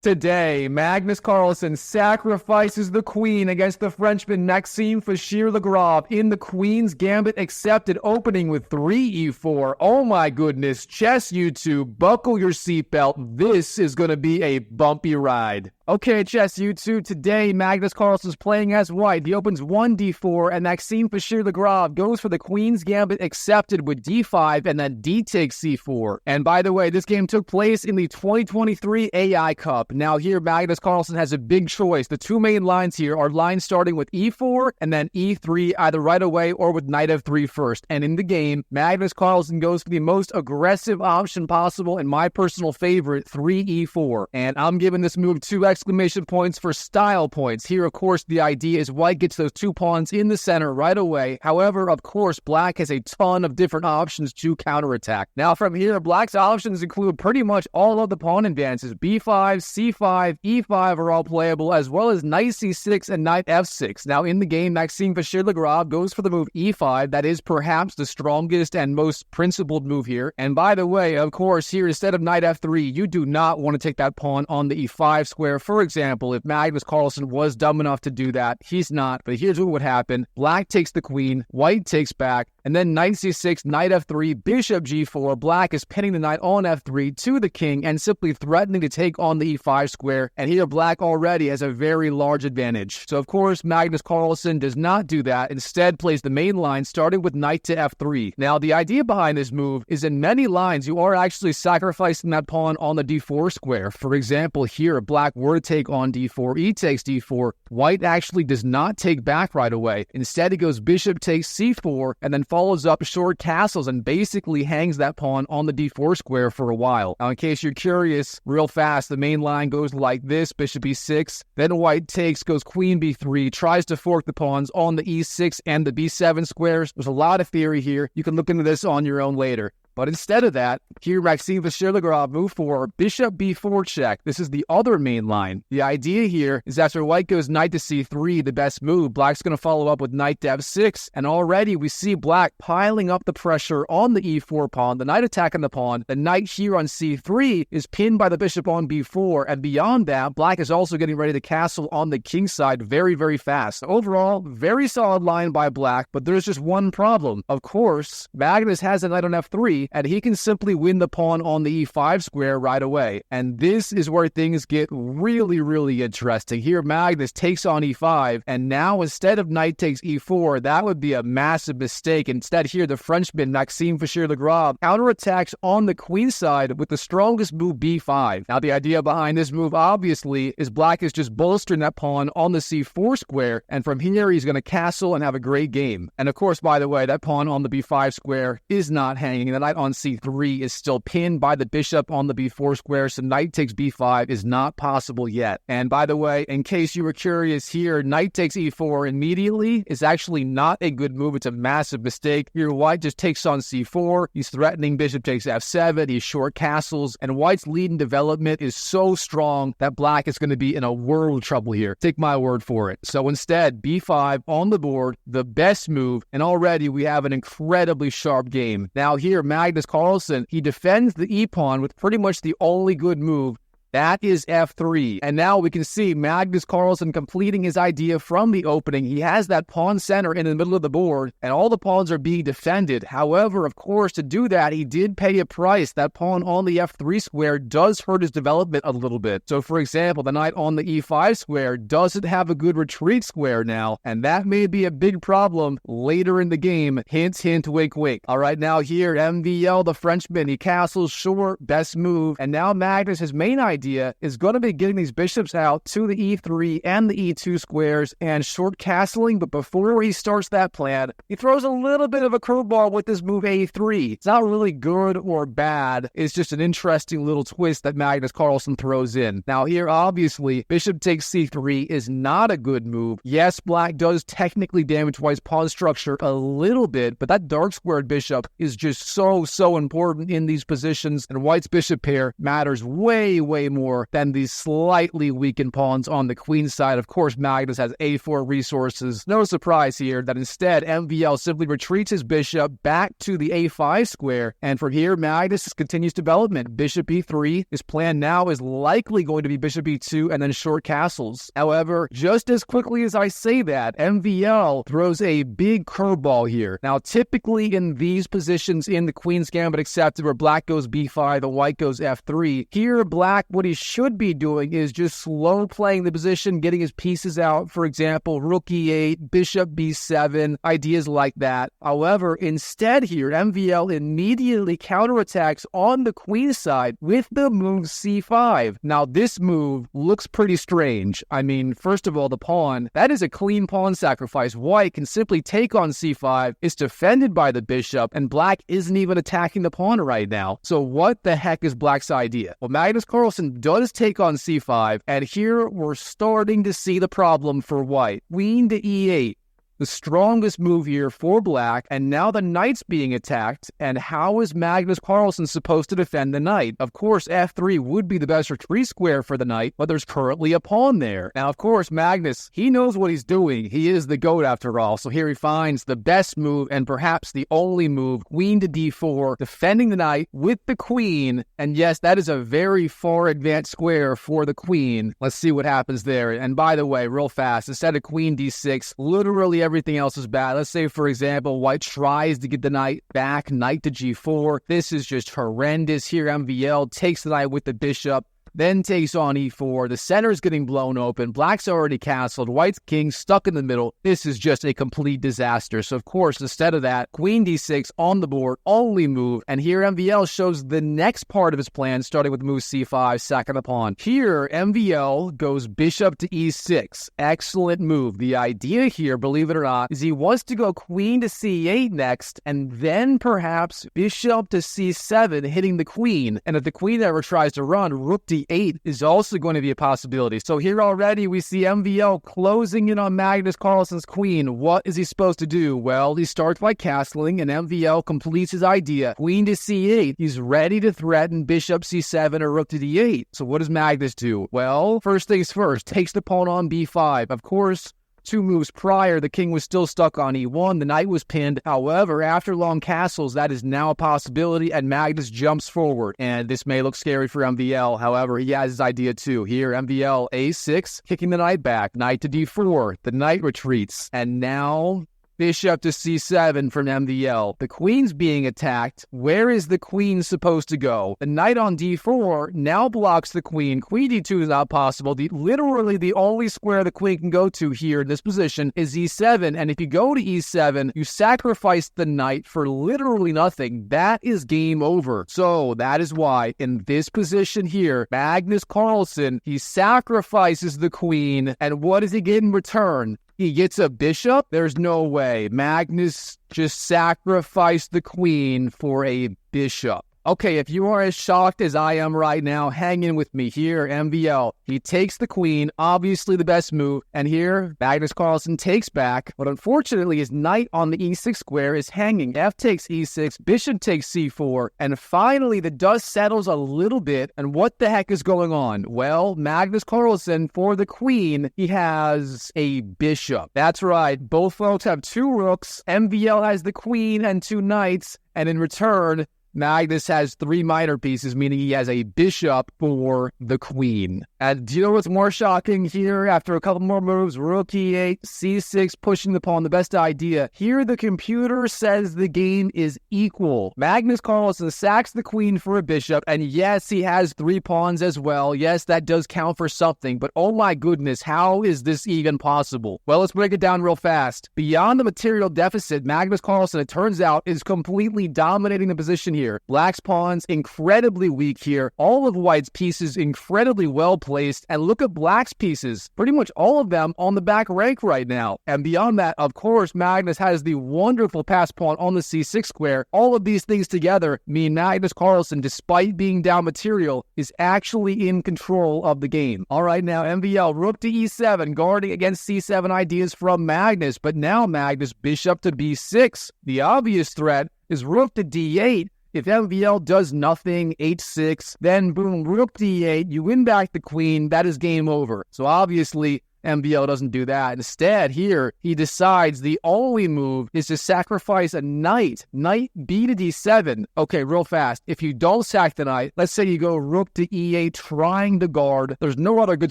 Today, Magnus Carlsen sacrifices the queen against the Frenchman Maxime Vachiere-Lagrave in the Queen's Gambit accepted, opening with 3e4. Oh my goodness, chess YouTube, buckle your seatbelt. This is going to be a bumpy ride. Okay, chess YouTube, today Magnus Carlsen's playing as white. He opens 1d4, and Maxime Vachiere-Lagrave goes for the Queen's Gambit accepted with d5, and then d takes c4. And by the way, this game took place in the 2023 AI Cup. Now here, Magnus Carlsen has a big choice. The two main lines here are lines starting with e4 and then e3, either right away or with knight f3 first. And in the game, Magnus Carlsen goes for the most aggressive option possible, and my personal favorite, 3e4. And I'm giving this move 2 exclamation points for style points. Here, of course, the idea is white gets those 2 pawns in the center right away. However, of course, black has a ton of different options to counterattack. Now, from here, black's options include pretty much all of the pawn advances. b5, c5, e5 are all playable, as well as knight c6 and knight f6. Now, in the game, Maxime Vachiere-Lagrave goes for the move e5. That is perhaps the strongest and most principled move here. And by the way, of course, here, instead of knight f3, you do not want to take that pawn on the e5 square. For example, if Magnus Carlsen was dumb enough to do that, he's not. But here's what would happen. Black takes the queen, white takes back, and then knight c6, knight f3, bishop g4. Black is pinning the knight on f3 to the king and simply threatening to take on the e5 square. And here, black already has a very large advantage. So, of course, Magnus Carlsen does not do that. Instead, plays the main line, starting with knight to f3. Now, the idea behind this move is in many lines, you are actually sacrificing that pawn on the d4 square. For example, here, if black were to take on d4, e takes d4, white actually does not take back right away. Instead, he goes bishop takes c4, and then follows up short castles and basically hangs that pawn on the d4 square for a while. Now, in case you're curious, real fast, the main line goes like this, bishop e6, then white takes, goes queen b3, tries to fork the pawns on the e6 and the b7 squares. There's a lot of theory here. You can look into this on your own later. But instead of that, here Maxime Vachiere-Lagrave move for bishop b4 check. This is the other main line. The idea here is after white goes knight to c3, the best move, black's going to follow up with knight to f6. And already we see black piling up the pressure on the e4 pawn, the knight attacking the pawn. The knight here on c3 is pinned by the bishop on b4. And beyond that, black is also getting ready to castle on the kingside very, very fast. Overall, very solid line by black, but there's just one problem. Of course, Magnus has a knight on f3, and he can simply win the pawn on the e5 square right away. And this is where things get really, really interesting. Here, Magnus takes on e5, and now instead of knight takes e4, that would be a massive mistake. Instead, here, the Frenchman, Maxime Vachiere-Lagrave, counterattacks on the queen side with the strongest move, b5. Now, the idea behind this move, obviously, is black is just bolstering that pawn on the c4 square, and from here, he's going to castle and have a great game. And of course, by the way, that pawn on the b5 square is not hanging. The knight on c3 is still pinned by the bishop on the b4 square, so knight takes b5 is not possible yet. And by the way, in case you were curious here, knight takes e4 immediately is actually not a good move. It's a massive mistake. Here, white just takes on c4. He's threatening bishop takes f7. He's short castles, and white's lead in development is so strong that black is going to be in a world of trouble here. Take my word for it. So instead, b5 on the board, the best move, and already we have an incredibly sharp game. Now here, Magnus Carlsen, he defends the e-pawn with pretty much the only good move. That is f3. And now we can see Magnus Carlsen completing his idea from the opening. He has that pawn center in the middle of the board, and all the pawns are being defended. However, of course, to do that, he did pay a price. That pawn on the f3 square does hurt his development a little bit. So, for example, the knight on the e5 square doesn't have a good retreat square now, and that may be a big problem later in the game. Hint, hint, wink, wink. All right, now here, MVL, the Frenchman, he castles short, best move, and now Magnus, his main idea is going to be getting these bishops out to the e3 and the e2 squares and short castling, but before he starts that plan, he throws a little bit of a curveball with this move a3. It's not really good or bad, it's just an interesting little twist that Magnus Carlsen throws in. Now here, obviously, bishop takes c3 is not a good move. Yes, black does technically damage white's pawn structure a little bit, but that dark squared bishop is just so important in these positions, and white's bishop pair matters way more than these slightly weakened pawns on the queen side. Of course, Magnus has a4 resources. No surprise here that instead MVL simply retreats his bishop back to the a5 square, and from here Magnus continues development. Bishop e3. His plan now is likely going to be bishop e2 and then short castles. However, just as quickly as I say that, MVL throws a big curveball here. Now, typically in these positions in the Queen's Gambit accepted where black goes b5, the white goes f3, here black, what he should be doing is just slow playing the position, getting his pieces out. For example, rook e8, bishop b7, ideas like that. However, instead here, MVL immediately counterattacks on the queen side with the move c5. Now, this move looks pretty strange. I mean, first of all, the pawn, that is a clean pawn sacrifice. White can simply take on c5, it's defended by the bishop, and black isn't even attacking the pawn right now. So what the heck is black's idea? Well, Magnus Carlsen does take on c5, and here we're starting to see the problem for white. Queen to e8. The strongest move here for black, and now the knight's being attacked, and how is Magnus Carlsen supposed to defend the knight? Of course, f3 would be the best retreat square for the knight, but there's currently a pawn there. Now, of course, Magnus, he knows what he's doing. He is the GOAT after all, so here he finds the best move, and perhaps the only move, queen to d4, defending the knight with the queen, and yes, that is a very far advanced square for the queen. Let's see what happens there. And by the way, real fast, instead of queen d6, literally everything else is bad. Let's say, for example, white tries to get the knight back, knight to g4. This is just horrendous. Here, MVL takes the knight with the bishop, then takes on e4. The center is getting blown open. Black's already castled. White's king stuck in the middle. This is just a complete disaster. So, of course, instead of that, queen d6 on the board, only move. And here MVL shows the next part of his plan, starting with move c5, sacking the pawn. Here, MVL goes bishop to e6. Excellent move. The idea here, believe it or not, is he wants to go queen to c8 next, and then perhaps bishop to c7, hitting the queen. And if the queen ever tries to run, rook to 8 is also going to be a possibility. So here already we see MVL closing in on Magnus Carlsen's queen. What is he supposed to do? Well, he starts by castling, and MVL completes his idea. Queen to c8. He's ready to threaten bishop c7 or rook to d8. So what does Magnus do? Well, first things first, takes the pawn on b5. Of course, 2 moves prior, the king was still stuck on e1. The knight was pinned. However, after long castles, that is now a possibility, and Magnus jumps forward. And this may look scary for MVL. However, he has his idea too. Here, MVL a6, kicking the knight back. Knight to d4. The knight retreats. And now bishop to c7 from MVL. The queen's being attacked. Where is the queen supposed to go? The knight on d4 now blocks the queen. Queen d2 is not possible. Literally the only square the queen can go to here in this position is e7. And if you go to e7, you sacrifice the knight for literally nothing. That is game over. So that is why in this position here, Magnus Carlsen, he sacrifices the queen. And what does he get in return? He gets a bishop? There's no way. Magnus just sacrificed the queen for a bishop. Okay, if you are as shocked as I am right now, hang in with me. Here, MVL, he takes the queen, obviously the best move, and here, Magnus Carlsen takes back, but unfortunately, his knight on the e6 square is hanging. F takes e6, bishop takes c4, and finally, the dust settles a little bit, and what the heck is going on? Well, Magnus Carlsen, for the queen, he has a bishop. That's right, both folks have 2 rooks, MVL has the queen and 2 knights, and in return, Magnus has 3 minor pieces, meaning he has a bishop for the queen. And do you know what's more shocking here? After a couple more moves, rook e8, c6, pushing the pawn, the best idea. Here the computer says the game is equal. Magnus Carlsen sacks the queen for a bishop, and yes, he has 3 pawns as well. Yes, that does count for something, but oh my goodness, how is this even possible? Well, let's break it down real fast. Beyond the material deficit, Magnus Carlsen, it turns out, is completely dominating the position here. Black's pawns incredibly weak here. All of White's pieces incredibly well placed. And look at Black's pieces. Pretty much all of them on the back rank right now. And beyond that, of course, Magnus has the wonderful pass pawn on the c6 square. All of these things together mean Magnus Carlsen, despite being down material, is actually in control of the game. All right, now MVL, rook to e7, guarding against c7 ideas from Magnus. But now Magnus, bishop to b6. The obvious threat is rook to d8. If MVL does nothing, h6, then boom, rook d8, you win back the queen, that is game over. So obviously, MVL doesn't do that. Instead, here, he decides the only move is to sacrifice a knight. Knight b to d7. Okay, real fast. If you don't sack the knight, let's say you go rook to e8, trying to guard. There's no other good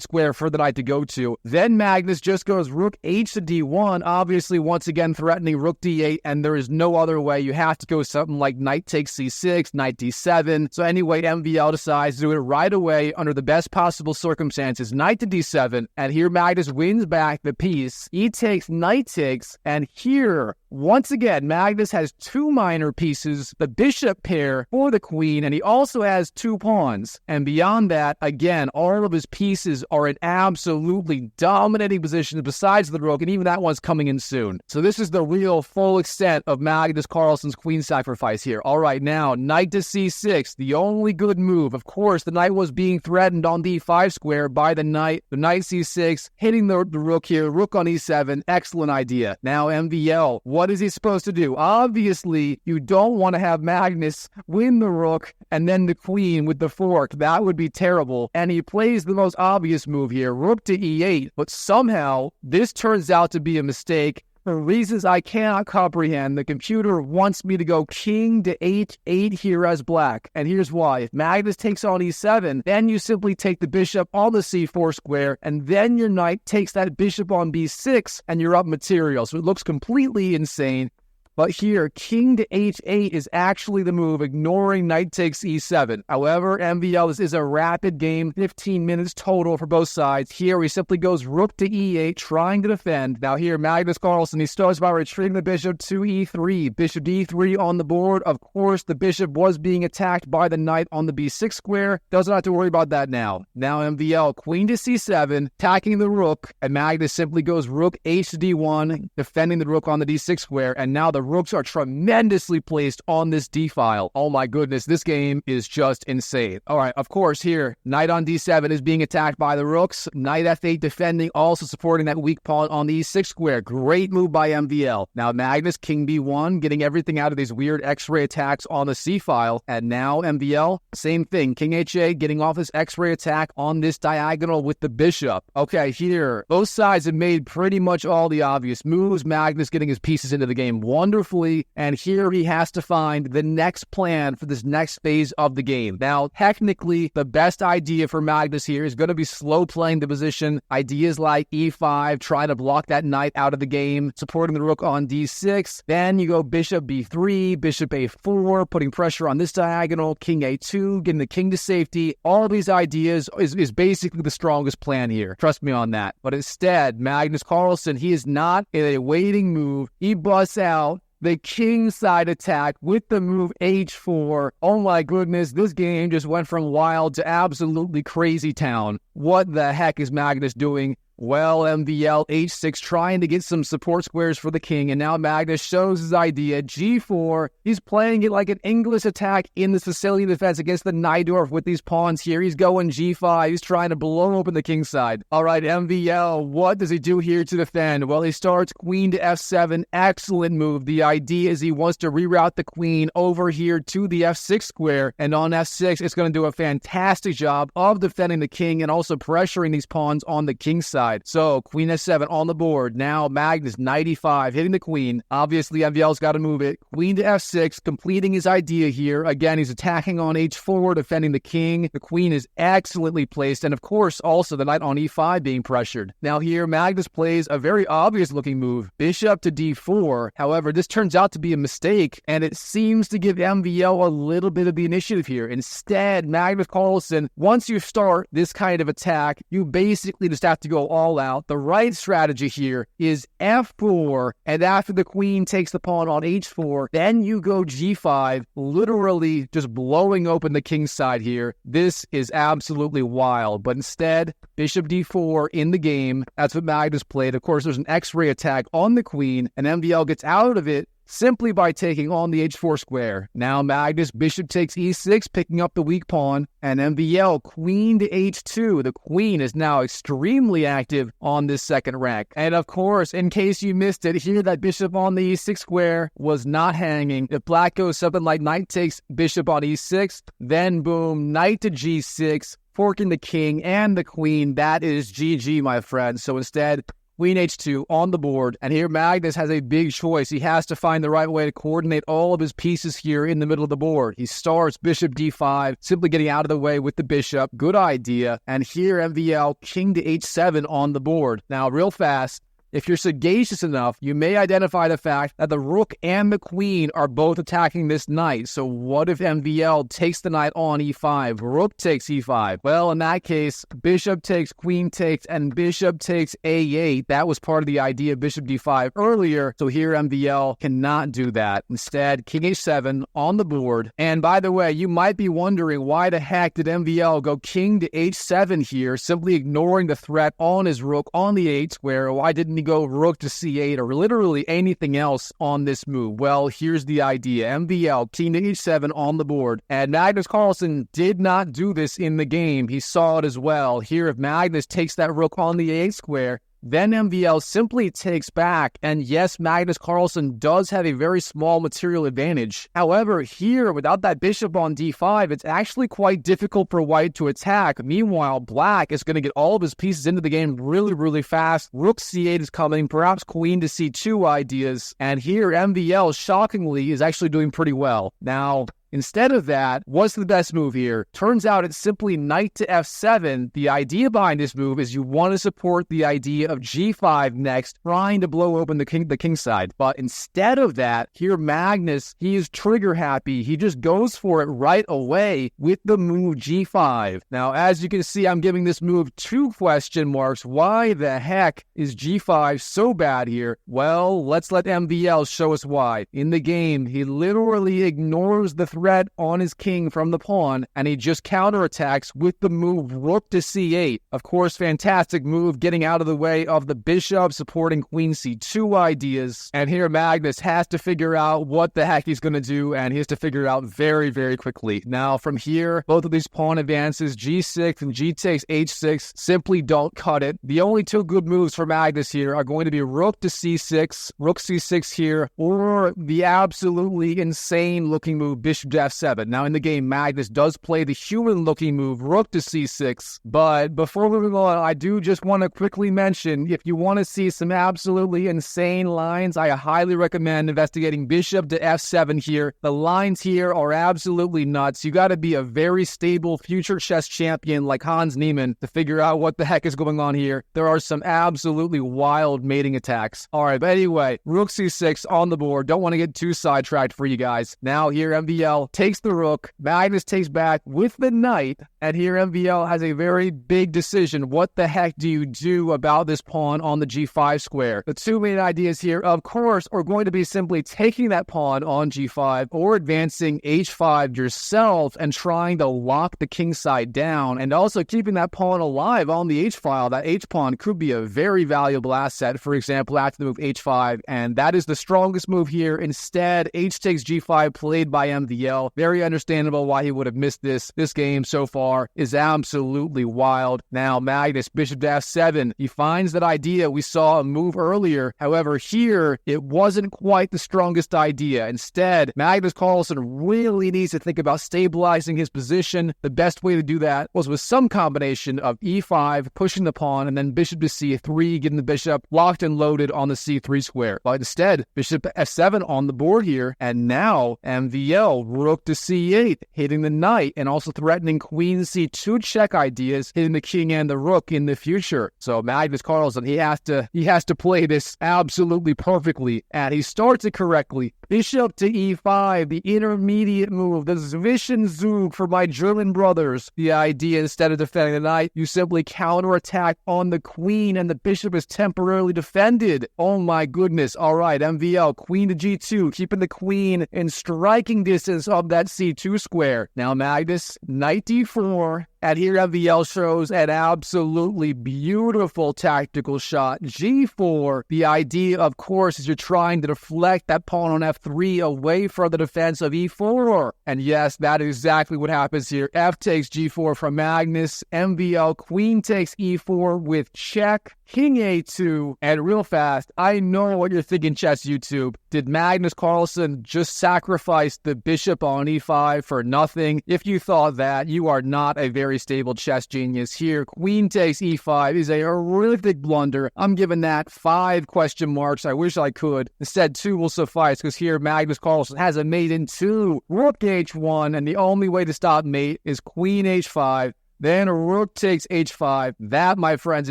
square for the knight to go to. Then Magnus just goes rook h to d1, obviously once again threatening rook d8, and there is no other way. You have to go something like knight takes c6, knight d7. So anyway, MVL decides to do it right away under the best possible circumstances. Knight to d7, and here Magnus wins back the piece. E takes, knight takes, and here, once again, Magnus has two minor pieces, the bishop pair for the queen, and he also has two pawns. And beyond that, again, all of his pieces are in absolutely dominating positions besides the rook, and even that one's coming in soon. So this is the real full extent of Magnus Carlsen's queen sacrifice here. All right, now, knight to c6, the only good move. Of course, the knight was being threatened on the e5 square by the knight c6, hitting the rook here, rook on e7, excellent idea. Now MVL, what is he supposed to do? Obviously, you don't want to have Magnus win the rook and then the queen with the fork. That would be terrible. And he plays the most obvious move here, rook to e8, but somehow this turns out to be a mistake. For reasons I cannot comprehend, the computer wants me to go king to h8 here as black. And here's why. If Magnus takes on e7, then you simply take the bishop on the c4 square, and then your knight takes that bishop on b6, and you're up material. So it looks completely insane. But here, king to h8 is actually the move, ignoring knight takes e7. However, MVL, this is a rapid game, 15 minutes total for both sides. Here, he simply goes rook to e8, trying to defend. Now here, Magnus Carlsen, he starts by retreating the bishop to e3. Bishop d3 on the board. Of course, the bishop was being attacked by the knight on the b6 square. Doesn't have to worry about that now. Now MVL, queen to c7, attacking the rook, and Magnus simply goes rook h to d1, defending the rook on the d6 square, and now the rooks are tremendously placed on this d-file. Oh my goodness, this game is just insane. All right, of course here, knight on d7 is being attacked by the rooks. Knight f8 defending, also supporting that weak pawn on the e6 square. Great move by MVL. Now Magnus, king b1, getting everything out of these weird x-ray attacks on the c-file. And now MVL, same thing. King h8 getting off this x-ray attack on this diagonal with the bishop. Okay, here, both sides have made pretty much all the obvious moves. Magnus getting his pieces into the game wonderfully, and here he has to find the next plan for this next phase of the game. Now, technically, the best idea for Magnus here is going to be slow playing the position. Ideas like e5, trying to block that knight out of the game, supporting the rook on d6. Then you go bishop b3, bishop a4, putting pressure on this diagonal, king a2, getting the king to safety. All of these ideas is basically the strongest plan here. Trust me on that. But instead, Magnus Carlsen, he is not in a waiting move. He busts out the Kingside attack with the move h4. Oh my goodness, this game just went from wild to absolutely crazy town. What the heck is Magnus doing? Well, MVL h6 trying to get some support squares for the king, and now Magnus shows his idea. g4, he's playing it like an English attack in the Sicilian defense against the Najdorf with these pawns here. He's going g5, he's trying to blow open the king side. All right, MVL, what does he do here to defend? Well, he starts queen to f7, excellent move. The idea is he wants to reroute the queen over here to the f6 square, and on f6, it's going to do a fantastic job of defending the king and also pressuring these pawns on the king side. So, queen f7 on the board. Now, Magnus, knight e5, hitting the queen. Obviously, MVL's got to move it. Queen to f6, completing his idea here. Again, he's attacking on h4, defending the king. The queen is excellently placed. And, of course, also the knight on e5 being pressured. Now, here, Magnus plays a very obvious-looking move. Bishop to d4. However, this turns out to be a mistake, and it seems to give MVL a little bit of the initiative here. Instead, Magnus Carlsen, once you start this kind of attack, you basically just have to go all out. The right strategy here is f4, and after the queen takes the pawn on h4, then you go g5, literally just blowing open the king side here. This is absolutely wild, but instead, bishop d4 in the game. That's what Magnus played. Of course, there's an x-ray attack on the queen, and MVL gets out of it, simply by taking on the h4 square. Now Magnus, bishop takes e6, picking up the weak pawn, and MVL, queen to h2. The queen is now extremely active on this second rank. And of course, in case you missed it, here that bishop on the e6 square was not hanging. If black goes something like knight takes bishop on e6, then boom, knight to g6, forking the king and the queen. That is GG, my friend. So instead, queen h2 on the board, and here Magnus has a big choice. He has to find the right way to coordinate all of his pieces here in the middle of the board. He starts bishop d5, simply getting out of the way with the bishop. Good idea. And here MVL, king to h7 on the board. Now, real fast, if you're sagacious enough, you may identify the fact that the rook and the queen are both attacking this knight. So what if MVL takes the knight on e5? Rook takes e5. Well, in that case, bishop takes, queen takes, and bishop takes a8. That was part of the idea of bishop d5 earlier. So here MVL cannot do that. Instead, king h7 on the board. And by the way, you might be wondering, why the heck did MVL go king to h7 here, simply ignoring the threat on his rook on the 8 square? Why didn't he go rook to c8 or literally anything else on this move? Well, here's the idea. MVL, king to h7 on the board. And Magnus Carlsen did not do this in the game. He saw it as well. Here, if Magnus takes that rook on the 8 square, then MVL simply takes back, and yes, Magnus Carlsen does have a very small material advantage. However, here, without that bishop on d5, it's actually quite difficult for white to attack. Meanwhile, black is going to get all of his pieces into the game really, really fast. Rook c8 is coming, perhaps queen to c2 ideas, and here MVL, shockingly, is actually doing pretty well. Now, instead of that, what's the best move here? Turns out it's simply knight to f7. The idea behind this move is you want to support the idea of g5 next, trying to blow open the kingside. But instead of that, here Magnus, he is trigger happy. He just goes for it right away with the move g5. Now, as you can see, I'm giving this move 2 question marks. Why the heck is g5 so bad here? Well, let's let MVL show us why. In the game, he literally ignores the threat on his king from the pawn, and he just counterattacks with the move rook to c8. Of course, fantastic move, getting out of the way of the bishop, supporting queen c2 ideas. And here Magnus has to figure out what the heck he's going to do, and he has to figure it out very, very quickly. Now, from here, both of these pawn advances, g6 and g takes h6, simply don't cut it. The only 2 good moves for Magnus here are going to be rook to c6, rook c6 here, or the absolutely insane looking move, bishop to f7. Now, in the game, Magnus does play the human-looking move, rook to c6. But before moving on, I do just want to quickly mention, if you want to see some absolutely insane lines, I highly recommend investigating bishop to f7 here. The lines here are absolutely nuts. You got to be a very stable future chess champion like Hans Niemann to figure out what the heck is going on here. There are some absolutely wild mating attacks. All right, but anyway, rook c6 on the board. Don't want to get too sidetracked for you guys. Now, here MVL takes the rook, Magnus takes back with the knight, and here MVL has a very big decision. What the heck do you do about this pawn on the g5 square? The 2 main ideas here, of course, are going to be simply taking that pawn on g5 or advancing h5 yourself and trying to lock the kingside down, and also keeping that pawn alive on the h-file. That h-pawn could be a very valuable asset, for example, after the move h5, and that is the strongest move here. Instead, h takes g5 played by MVL. Very understandable why he would have missed this. This game so far is absolutely wild. Now, Magnus, bishop to f7. He finds that idea. We saw a move earlier. However, here, it wasn't quite the strongest idea. Instead, Magnus Carlsen really needs to think about stabilizing his position. The best way to do that was with some combination of e5, pushing the pawn, and then bishop to c3, getting the bishop locked and loaded on the c3 square. But instead, bishop f7 on the board here, and now MVL, rook to c8, hitting the knight, and also threatening queen c2 check ideas, hitting the king and the rook in the future. So Magnus Carlsen, he has to play this absolutely perfectly, and he starts it correctly. Bishop to e5, the intermediate move, the Zwischenzug for my German brothers. The idea, instead of defending the knight, you simply counterattack on the queen, and the bishop is temporarily defended. Oh my goodness. All right, MVL, queen to g2, keeping the queen in striking distance of that c2 square. Now Magnus, knight d4, And here MVL shows an absolutely beautiful tactical shot. G4, the idea, of course, is you're trying to deflect that pawn on F3 away from the defense of E4. And yes, that is exactly what happens here. F takes G4 from Magnus. MVL, queen takes E4 with check. King A2, and real fast, I know what you're thinking, Chess YouTube. Did Magnus Carlsen just sacrifice the bishop on E5 for nothing? If you thought that, you are not a very stable chess genius here. Queen takes E5 is a horrific blunder. I'm giving that 5 question marks. I wish I could. Instead, 2 will suffice, because here Magnus Carlsen has a mate in 2. Rook H1, and the only way to stop mate is Queen H5. Then rook takes h5. That, my friends,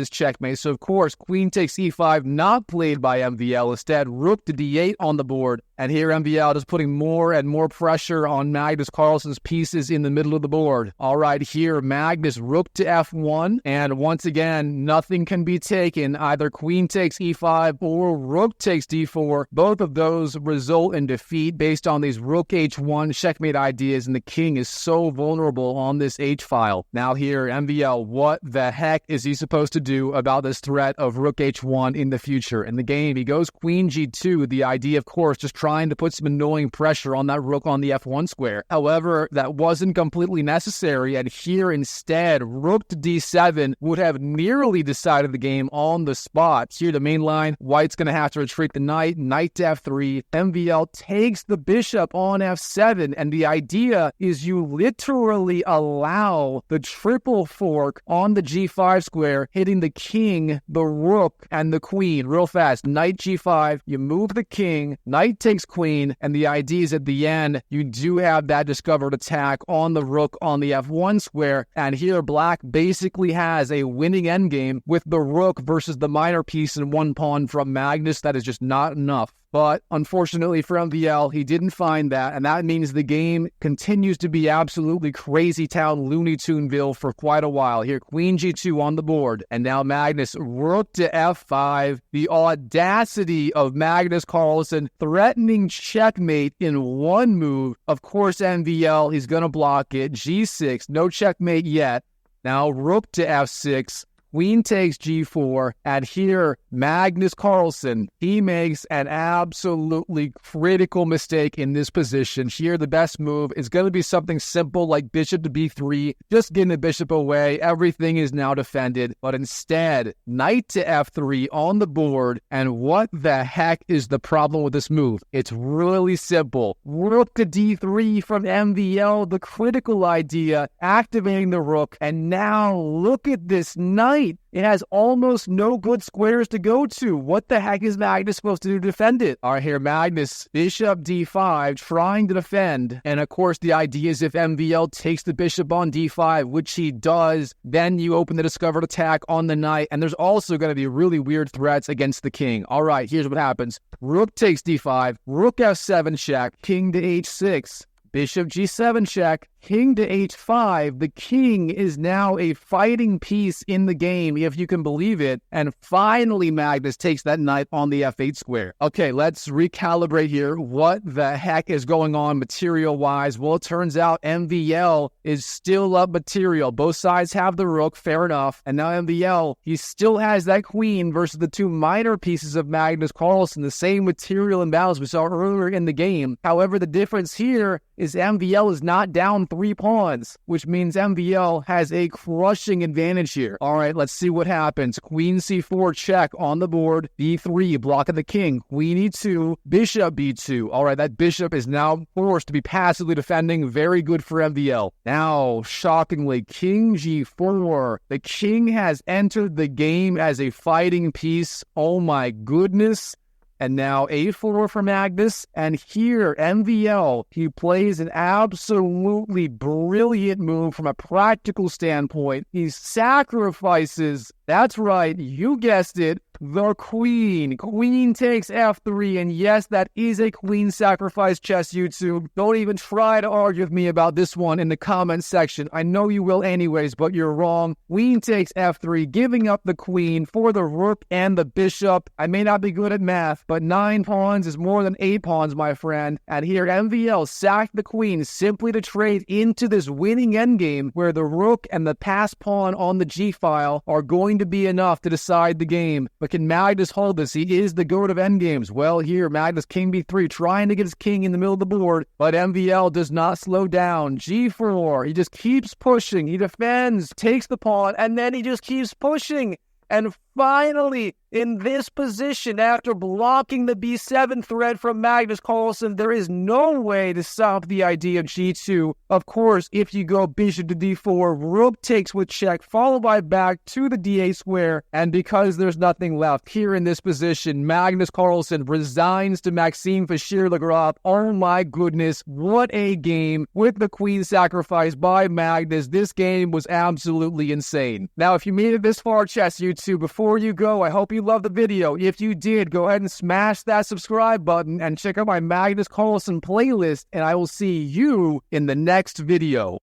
is checkmate. So, of course, queen takes e5, not played by MVL. Instead, rook to d8 on the board. And here MVL is putting more and more pressure on Magnus Carlsen's pieces in the middle of the board. All right, here, Magnus, rook to f1. And once again, nothing can be taken. Either queen takes e5 or rook takes d4. Both of those result in defeat based on these rook h1 checkmate ideas. And the king is so vulnerable on this h-file. Now, here, MVL, what the heck is he supposed to do about this threat of rook h1 in the future? In the game, he goes queen g2, the idea, of course, just trying to put some annoying pressure on that rook on the f1 square. However, that wasn't completely necessary, and here instead, rook to d7 would have nearly decided the game on the spot. Here, the main line, white's going to have to retreat the knight, knight to f3. MVL takes the bishop on f7, and the idea is you literally allow the triple fork on the g5 square, hitting the king, the rook, and the queen. Real fast, knight g5, you move the king, knight takes queen, and the idea is at the end, you do have that discovered attack on the rook on the f1 square, and here black basically has a winning endgame with the rook versus the minor piece and one pawn from Magnus. That is just not enough. But unfortunately for MVL, he didn't find that, and that means the game continues to be absolutely crazy town Looney Tuneville for quite a while. Here, queen g2 on the board, and now Magnus, rook to f5. The audacity of Magnus Carlsen threatening checkmate in one move. Of course, MVL, he's going to block it. G6, no checkmate yet. Now, rook to f6. Queen takes g4, and here, Magnus Carlsen, he makes an absolutely critical mistake in this position. Here, the best move is going to be something simple like bishop to b3, just getting the bishop away. Everything is now defended, but instead, knight to f3 on the board, and what the heck is the problem with this move? It's really simple. Rook to d3 from MVL, the critical idea, activating the rook, and now look at this knight. It has almost no good squares to go to. What the heck is Magnus supposed to do to defend it? All right, here, Magnus, bishop d5, trying to defend. And of course, the idea is if MVL takes the bishop on d5, which he does, then you open the discovered attack on the knight. And there's also going to be really weird threats against the king. All right, here's what happens. Rook takes d5, rook f7 check, king to h6. Bishop g7 check, king to h5. The king is now a fighting piece in the game, if you can believe it. And finally, Magnus takes that knight on the f8 square. Okay, let's recalibrate here. What the heck is going on material-wise? Well, it turns out MVL is still up material. Both sides have the rook, fair enough. And now MVL, he still has that queen versus the two minor pieces of Magnus Carlsen, the same material imbalance we saw earlier in the game. However, the difference here is MVL is not down 3 pawns, which means MVL has a crushing advantage here. All right, let's see what happens. Queen c4 check on the board. b3 blocking the king. Queen e2, bishop b2. All right, that bishop is now forced to be passively defending. Very good for MVL. Now, shockingly, king g4. The king has entered the game as a fighting piece. Oh my goodness. And now a4 for Magnus, and here, MVL, he plays an absolutely brilliant move from a practical standpoint. He sacrifices, that's right, you guessed it, the queen. Queen takes f3, and yes, that is a queen sacrifice chess, YouTube. Don't even try to argue with me about this one in the comment section. I know you will anyways, but you're wrong. Queen takes f3, giving up the queen for the rook and the bishop. I may not be good at math, but 9 pawns is more than 8 pawns, my friend. And here MVL sacked the queen simply to trade into this winning endgame where the rook and the passed pawn on the g-file are going to be enough to decide the game. But can Magnus hold this? He is the goat of endgames. Well, here, Magnus king b3, trying to get his king in the middle of the board, but MVL does not slow down. g4, he just keeps pushing. He defends, takes the pawn, and then he just keeps pushing. And finally, in this position, after blocking the b7 thread from Magnus Carlsen, there is no way to stop the idea of g2. Of course, if you go bishop to d4, rook takes with check, followed by back to the d8 square, and because there's nothing left here in this position, Magnus Carlsen resigns to Maxime Vachiere-Lagrave. Oh my goodness, what a game with the queen sacrifice by Magnus. This game was absolutely insane. Now, if you made it this far, Chess YouTube, before you go, I hope you loved the video. If you did, go ahead and smash that subscribe button and check out my Magnus Carlsen playlist, and I will see you in the next video.